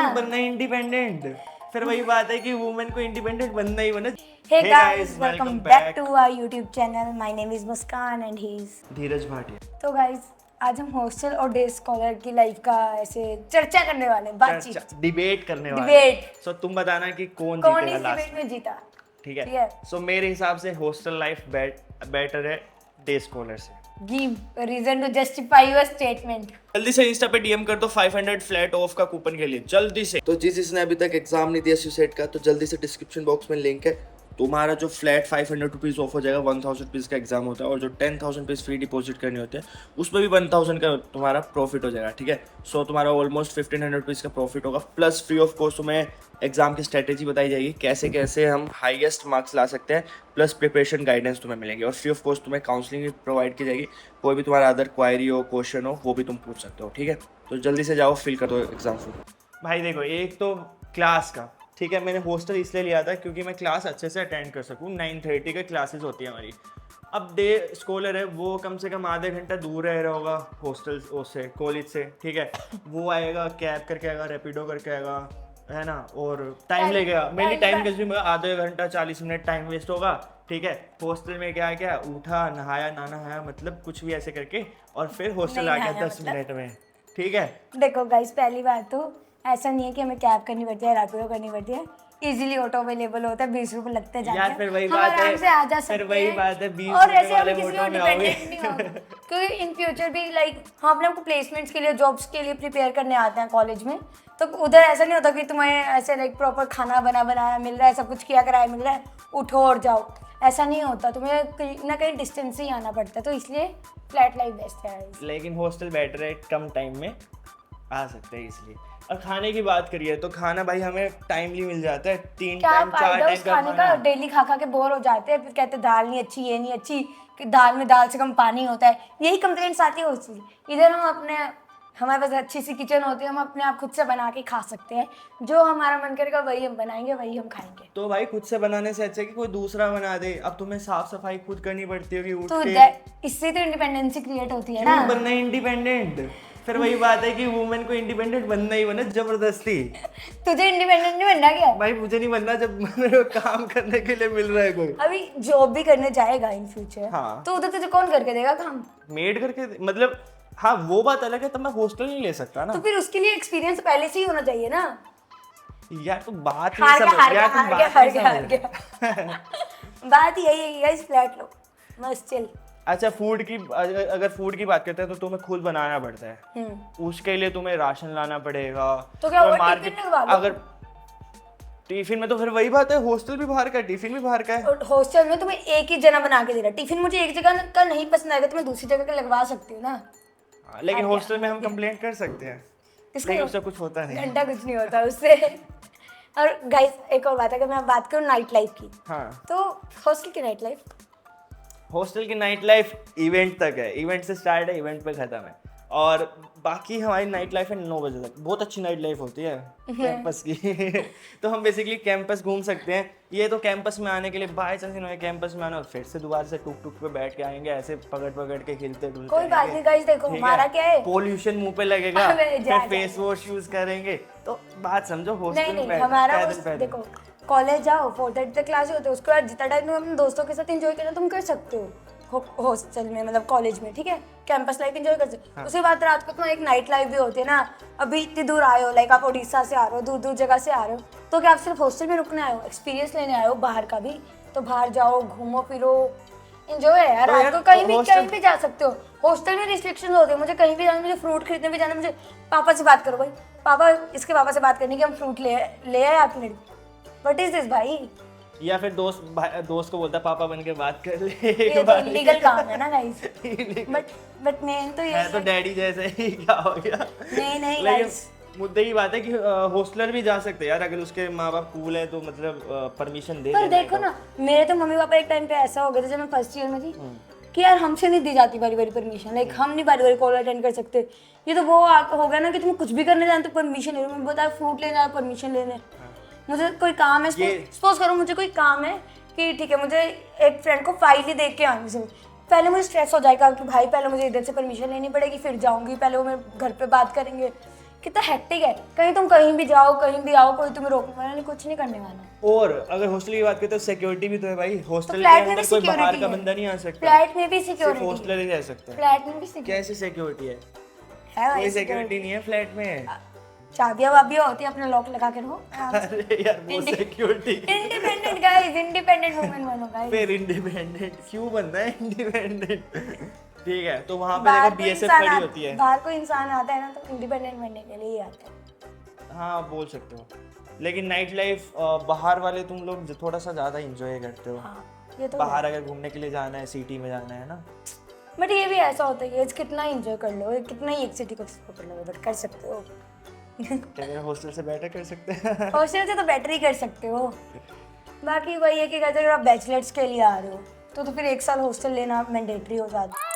ना, बनना इंडिपेंडेंट। फिर वही बात है कि वुमेन को इंडिपेंडेंट बनना ही बना। Hey guys, welcome back to our YouTube channel. My name is Muskan and he's धीरज भाटिया। तो गाइस आज हम हॉस्टल और डे स्कॉलर की लाइफ का ऐसे चर्चा करने वाले हैं, बातचीत डिबेट करने वाले डिबेट। सो तुम बताना कि कौन कौन जीतेगा इस लास्ट डिबेट में जीता। ठीक ठीक है। है। सो मेरे हिसाब से हॉस्टल लाइफ बेटर है डे स्कॉलर से। Give reason to justify your statement. जल्दी से इंस्टा पे डीएम कर दो 500 फ्लैट ऑफ का कूपन के लिए, जल्दी से। तो जिसने अभी तक एग्जाम नहीं दिया सीसेट का, तो जल्दी से डिस्क्रिप्शन बॉक्स में लिंक है। तुम्हारा जो फ्लैट 500 रुपीज़ ऑफ हो जाएगा, 1000 रुपीज़ का एग्जाम होता है, और जो 10,000 रुपीज़ फ्री डिपॉजिट करनी होती है उसमें भी 1000 का तुम्हारा प्रॉफिट हो जाएगा। ठीक है। सो तुम्हारा ऑलमोस्ट 1500 रुपीज़ का प्रॉफिट होगा, प्लस फ्री ऑफ कॉस्ट तुम्हें एग्जाम की स्ट्रेटेजी बताई जाएगी, कैसे कैसे हम हाईएस्ट मार्क्स ला सकते हैं, प्लस प्रिपरेशन गाइडेंस तुम्हें मिलेगी, और फ्री ऑफ कॉस्ट तुम्हें काउंसलिंग भी प्रोवाइड की जाएगी। कोई भी तुम्हारा अदर क्वायरी हो, क्वेश्चन हो, वो भी तुम पूछ सकते हो। ठीक है। तो जल्दी से जाओ, फिल कर दो एग्जाम फॉर्म। भाई देखो, एक तो क्लास का, ठीक है, मैंने हॉस्टल इसलिए लिया था क्योंकि मैं क्लास अच्छे से अटेंड कर सकूँ। 9:30 के क्लासेस होती है हमारी। अब डे स्कॉलर है, वो कम से कम आधे घंटा दूर रह रहा होगा हॉस्टल से, कॉलेज से। ठीक है। वो आएगा, कैब करके आएगा, रैपिडो करके आएगा, है ना, और टाइम लगेगा। मेनली टाइम कंज्यूम होगा, आधे घंटा 40 मिनट टाइम वेस्ट होगा। ठीक है। हॉस्टल में क्या क्या उठा, नहाया ना नहाया, मतलब कुछ भी ऐसे करके, और फिर हॉस्टल आ गया 10 मिनट में। ठीक है। देखो गाइस, पहली बात तो ऐसा नहीं है कि हमें कैब करनी पड़ती है, रैपिडो करनी पड़ती है। इजीली ऑटो अवेलेबल होता है, 20 रुपए लगते जाते हैं। यार फिर वही हम बात आराम है, से आ जा सकते फिर वही हैं। बात है, 20 और रुपए ऐसे हम वाले किसी ऑटो और में आओगे। डिपेंडेंट नहीं होंगे, क्योंकि इन फ्यूचर भी लाइक हम अपने आपको प्लेसमेंट्स के लिए, जॉब्स के लिए प्रिपेयर करने आते हैं कॉलेज में। तो उधर ऐसा नहीं होता कि तुम्हें ऐसे लाइक प्रॉपर खाना बनाया मिल रहा है, सब कुछ किया कराया मिल रहा है, उठो और जाओ। ऐसा नहीं होता, तुम्हें कहीं ना कहीं डिस्टेंस ही आना पड़ता है। तो इसलिए फ्लैट लाइफ बेस्ट है। लेकिन हॉस्टल बेटर है, कम टाइम में आ सकते हैं इसलिए। और खाने की बात करिए तो खाना भाई हमें टाइमली मिल जाता है, 3 क्या टाइम 4 फायदा टाइम उस का खाने का, डेली खा खा के बोर हो जाते हैं, फिर कहते हैं दाल नहीं अच्छी, ये नहीं अच्छी, कि दाल में दाल से कम पानी होता है। यही कंप्लेंट्स आती है उस चीज़। इधर हम हमारे पास अच्छी सी किचन होती है, हम अपने आप खुद से बना के खा सकते हैं। जो हमारा मन करेगा वही हम बनाएंगे, वही हम खाएंगे। तो भाई खुद से बनाने से अच्छा है कि कोई दूसरा बना दे। अब तुम्हें साफ सफाई खुद करनी पड़ती होगी, उठ तो के। इससे तो इंडिपेंडेंसी क्रिएट होती है ना। बनना इंडिपेंडेंट। फिर वही बात है कि वुमेन को इंडिपेंडेंट बनना ही बना जबरदस्ती। तुझे इंडिपेंडेंट नहीं बनना क्या? भाई मुझे नहीं बनना जब मेरे को काम करने के लिए मिल रहा है कोई। अभी जॉब भी करने जाएगा इन फ्यूचर। हाँ। तो उधर तुझे कौन करके देगा काम? मेड करके, मतलब हाँ वो बात अलग है, तब मैं हॉस्टल नहीं ले सकता ना। तो फिर उसके लिए एक्सपीरियंस पहले से ही होना चाहिए ना। यार तो बात हार नहीं समझ, यार तुम बात नहीं समझ। गया। बात यही है गाइस, फ्लैट लो, मस्त चिल। अच्छा, फूड की अगर फूड की बात करते हैं तो तुम्हें खुद बनाना पड़ता है। उसके लिए तुम्हें राशन लाना पड़ेगा। तो क्या हुआ, मार्केट टिफिन लगवा लो। अगर टिफिन में तो फिर वही बात है, हॉस्टल भी बाहर का है, टिफिन भी बाहर का है। और हॉस्टल में तुम्हें एक ही जना बना के दे रहा है टिफिन। मुझे एक जगह का नहीं पसंद आएगा तो मैं दूसरी जगह का लगवा सकती हूँ ना। हाँ, लेकिन हॉस्टल में हम कंप्लेंट कर सकते हैं, लेकिन उससे कुछ होता नहीं। घंटा कुछ नहीं होता उससे। और गाइस एक और बात है, अगर मैं बात करूँ नाइट लाइफ की, हाँ, तो हॉस्टल की नाइट लाइफ, हॉस्टल की नाइट लाइफ इवेंट तक है, इवेंट से स्टार्ट है, इवेंट पे खत्म है। और बाकी हमारी नाइट लाइफ है 9 बजे तक। बहुत अच्छी नाइट लाइफ होती है कैंपस की। तो हम बेसिकली कैंपस घूम सकते हैं। ये तो कैंपस में आने के लिए बाय चांस इन्होंने कैंपस में आना और फिर से दोबारा से टुक टुक पे बैठ के आएंगे, ऐसे पकड़ के हिलते डुलते। कोई बात नहीं गाइस, देखो हमारा क्या है, पोल्यूशन मुंह पे लगेगा, अबे जा, फिर फेस वॉश यूज करेंगे। तो बात समझो, हॉस्टल नहीं में हमारा पैदल। देखो, कॉलेज जाओ 4:30 तक क्लास होते है, उसके बाद जितना टाइम तुम अपने दोस्तों के साथ एंजॉय करना तुम कर सकते हो हॉस्टल में, मतलब कॉलेज में। ठीक है, कैंपस लाइफ एंजॉय कर सकते हो। उसके बाद रात को तुम्हारी एक नाइट लाइफ भी होती है ना। अभी इतनी दूर आए हो, लाइक आप उड़ीसा से आ रहे हो, दूर दूर जगह से आ रहे हो, तो क्या आप सिर्फ हॉस्टल में रुकने आए हो? एक्सपीरियंस लेने आए हो बाहर का भी, तो बाहर जाओ, घूमो फिरो, एंजॉय है यार। रात को कहीं भी जा सकते हो। हॉस्टल में रिस्ट्रिक्शन होते हैं, मुझे कहीं भी जाना, मुझे फ्रूट खरीदने भी जाना, मुझे पापा से बात करो भाई, पापा इसके पापा से बात करनी कि हम फ्रूट ले आए आपके लिए। व्हाट इज दिस भाई? या फिर दोस्त को बोलता है पापा बन के बात कर ले। ये तो इलीगल काम है ना गाइस। बट मेन तो ये है तो डैडी जैसे ही, क्या हो गया। नहीं लेकिन गाइस, मुद्दे की बात है कि हॉस्टलर भी जा सकते हैं यार, अगर उसके माँ बाप कूल है तो, मतलब परमिशन दे पर देना देखो ना, मेरे तो मम्मी पापा एक टाइम पे ऐसा हो गया था जब मैं फर्स्ट ईयर में थी, कि यार हमसे नहीं दी जाती बारी बारी परमिशन। लाइक हम नहीं बारी बारी कॉल अटेंड कर सकते। ये तो वो हो गया ना कि तुम कुछ भी करने जाए तो परमिशन ले लो। मैं बताया फ्रूट लेना है, परमिशन लेने, मुझे कोई काम है, सपोज करो मुझे कोई काम है कि ठीक है, मुझे एक फ्रेंड को फाइल ही देख के आनी चाहिए, पहले मुझे स्ट्रेस हो जाएगा कि भाई पहले मुझे इधर से परमिशन लेनी पड़ेगी, फिर जाऊंगी, पहले वो मेरे घर पे बात करेंगे, कितना हेक्टिक है, कहीं तुम कहीं भी जाओ कहीं भी आओ, कोई तुम्हें रोकने वाला नहीं, कुछ नहीं करने वाला। और अगर हॉस्टल की बात करें तो सिक्योरिटी भी तो है भाई, हॉस्टल के फ्लैट में अंदर भी कोई बाहर security का है। बंदा नहीं आ सकता, फ्लैट में भी सिर्फ सिक्योरिटी हॉस्टलर ही रह सकता है। फ्लैट में भी सिक्योरिटी कैसी सिक्योरिटी है? है भाई, कोई security। सिक्योरिटी नहीं है फ्लैट में। चाबियां वाबियां होती है, अपना लॉक लगा के रहो। अरे यार वो security. Independent guys, independent women बनो गाइस। फिर इंडिपेंडेंट क्यों बनना है इंडिपेंडेंट? ठीक है, तो वहाँ पे बाहर देखो कोई बीएसएफ इंसान खड़ी होती है। बाहर कोई इंसान आता है ना तो इंडिपेंडेंट बनने के लिए ही आता है। हाँ बोल सकते हो, लेकिन नाइट लाइफ बाहर वाले तुम लोग थोड़ा सा ज़्यादा इंजॉय करते हो। हाँ ये तो बाहर अगर घूमने के लिए जाना है, सिटी में जाना है ना, बट ये भी ऐसा होता है कि कितना इंजॉय कर लो, कितना ही एक सिटी को एक्सप्लोर कर लो, बट कर सकते हो। क्या हॉस्टल से बेटर कर सकते हैं? हॉस्टल से तो बेटर ही कर सकते हो। बाकी वही है कि अगर आप बैचलर्स के लिए आ रहे हो तो फिर 1 साल हॉस्टल लेना मैंडेटरी हो जाता है।